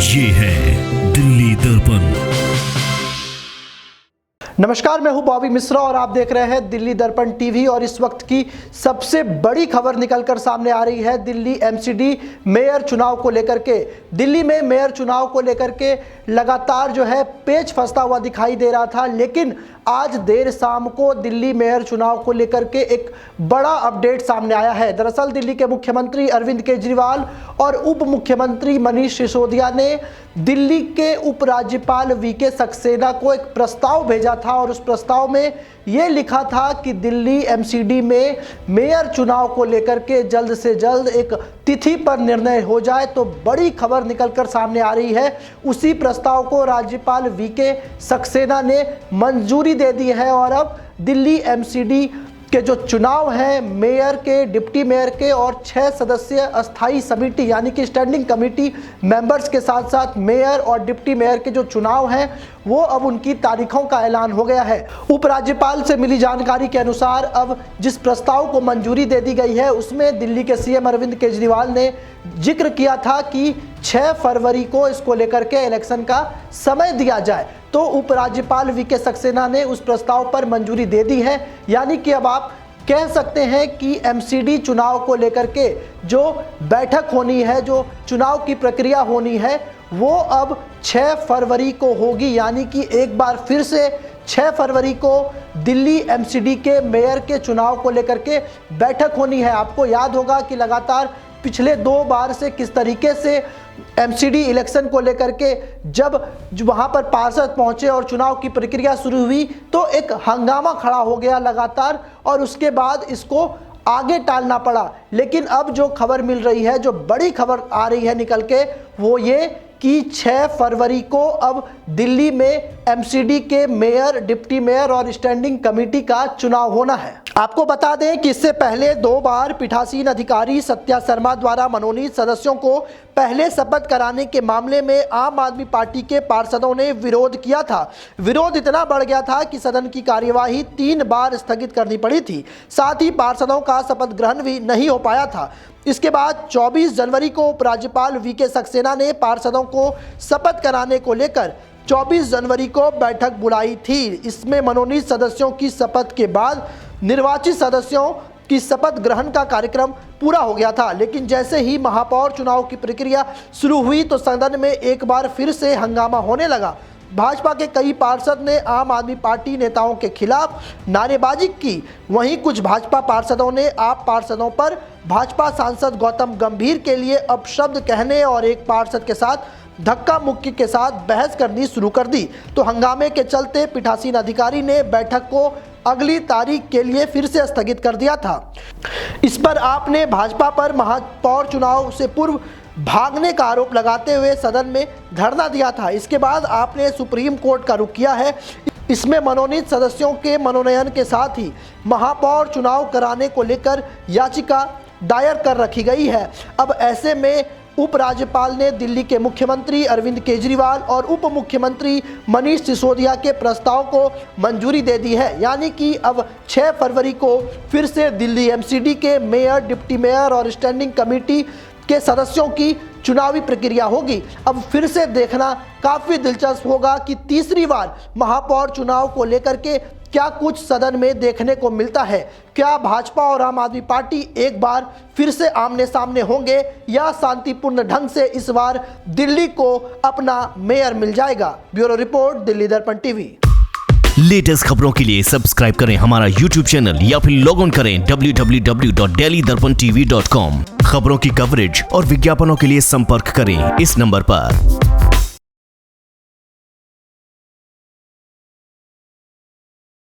ये है दिल्ली दर्पण। नमस्कार, मैं हूं बॉबी मिश्रा और आप देख रहे हैं दिल्ली दर्पण टीवी। और इस वक्त की सबसे बड़ी खबर निकलकर सामने आ रही है दिल्ली एमसीडी मेयर चुनाव को लेकर के। दिल्ली में मेयर चुनाव को लेकर के लगातार जो है पेच फंसता हुआ दिखाई दे रहा था, लेकिन आज देर शाम को दिल्ली मेयर चुनाव को लेकर के एक बड़ा अपडेट सामने आया है। दरअसल दिल्ली के मुख्यमंत्री अरविंद केजरीवाल और उप मुख्यमंत्री मनीष सिसोदिया ने दिल्ली के उपराज्यपाल वीके सक्सेना को एक प्रस्ताव भेजा था और उस प्रस्ताव में ये लिखा था कि दिल्ली एमसीडी में मेयर चुनाव को लेकर के जल्द से जल्द एक तिथि पर निर्णय हो जाए। तो बड़ी खबर निकलकर सामने आ रही है, उसी प्रस्ताव को राज्यपाल वीके सक्सेना ने मंजूरी दे दी है और अब दिल्ली एमसीडी के जो चुनाव हैं मेयर के, डिप्टी मेयर के और 6 सदस्यीय अस्थाई समिति यानी कि स्टैंडिंग कमेटी मेंबर्स के साथ साथ मेयर और डिप्टी मेयर के जो चुनाव हैं वो अब उनकी तारीखों का ऐलान हो गया है। उपराज्यपाल से मिली जानकारी के अनुसार अब जिस प्रस्ताव को मंजूरी दे दी गई है उसमें दिल्ली के सीएम अरविंद केजरीवाल ने जिक्र किया था कि 6 फरवरी को इसको लेकर के इलेक्शन का समय दिया जाए। तो उपराज्यपाल वीके सक्सेना ने उस प्रस्ताव पर मंजूरी दे दी है, यानी कि अब आप कह सकते हैं कि एमसीडी चुनाव को लेकर के जो बैठक होनी है, जो चुनाव की प्रक्रिया होनी है वो अब 6 फरवरी को होगी। यानी कि एक बार फिर से 6 फरवरी को दिल्ली एमसीडी के मेयर के चुनाव को लेकर के बैठक होनी है। आपको याद होगा कि लगातार पिछले 2 बार से किस तरीके से एमसीडी इलेक्शन को लेकर के जब वहां पर पार्षद पहुंचे और चुनाव की प्रक्रिया शुरू हुई तो एक हंगामा खड़ा हो गया लगातार और उसके बाद इसको आगे टालना पड़ा। लेकिन अब जो खबर मिल रही है, जो बड़ी खबर आ रही है निकल के, वो ये कि 6 फरवरी को अब दिल्ली में एमसीडी के मेयर, डिप्टी मेयर और स्टैंडिंग कमेटी का चुनाव होना है। आपको बता दें कि इससे पहले 2 बार पीठासीन अधिकारी सत्या शर्मा द्वारा मनोनीत सदस्यों को पहले शपथ कराने के मामले में आम आदमी पार्टी के पार्षदों ने विरोध किया था। विरोध इतना बढ़ गया था कि सदन की कार्यवाही 3 बार स्थगित करनी पड़ी थी। साथ ही पार्षदों का शपथ ग्रहण भी नहीं हो पाया था। इसके बाद 24 जनवरी को उपराज्यपाल वीके सक्सेना ने पार्षदों को शपथ कराने को लेकर 24 जनवरी को बैठक बुलाई थी। इसमें मनोनीत सदस्यों की शपथ के बाद निर्वाचित सदस्यों की शपथ ग्रहण का कार्यक्रम पूरा हो गया था। लेकिन जैसे ही महापौर चुनाव की प्रक्रिया शुरू हुई तो सदन में एक बार फिर से हंगामा होने लगा। भाजपा के कई पार्षद ने आम आदमी पार्टी नेताओं के खिलाफ नारेबाजी की। वहीं कुछ भाजपा पार्षदों ने आप पार्षदों पर भाजपा सांसद गौतम गंभीर के लिए अपशब्द कहने और एक पार्षद के साथ धक्का मुक्की के साथ बहस करनी शुरू कर दी। तो हंगामे के चलते पीठासीन अधिकारी ने बैठक को अगली तारीख के लिए फिर से स्थगित कर दिया था। इस पर आपने भाजपा पर महापौर चुनाव से पूर्व भागने का आरोप लगाते हुए सदन में धरना दिया था। इसके बाद आपने सुप्रीम कोर्ट का रुख किया है। इसमें मनोनीत सदस्यों के मनोनयन के साथ ही महापौर चुनाव कराने को लेकर याचिका दायर कर रखी गई है। अब ऐसे में उपराज्यपाल ने दिल्ली के मुख्यमंत्री अरविंद केजरीवाल और उप मुख्यमंत्री मनीष सिसोदिया के प्रस्ताव को मंजूरी दे दी है। यानी कि अब 6 फरवरी को फिर से दिल्ली एमसीडी के मेयर, डिप्टी मेयर और स्टैंडिंग कमेटी के सदस्यों की चुनावी प्रक्रिया होगी। अब फिर से देखना काफ़ी दिलचस्प होगा कि तीसरी बार महापौर चुनाव को लेकर के क्या कुछ सदन में देखने को मिलता है। क्या भाजपा और आम आदमी पार्टी एक बार फिर से आमने सामने होंगे या शांतिपूर्ण ढंग से इस बार दिल्ली को अपना मेयर मिल जाएगा। ब्यूरो रिपोर्ट, दिल्ली दर्पण टीवी। लेटेस्ट खबरों के लिए सब्सक्राइब करें हमारा YouTube चैनल या फिर लॉग ऑन करें www.delhidarpantv.com। खबरों की कवरेज और विज्ञापनों के लिए संपर्क करें इस नंबर पर।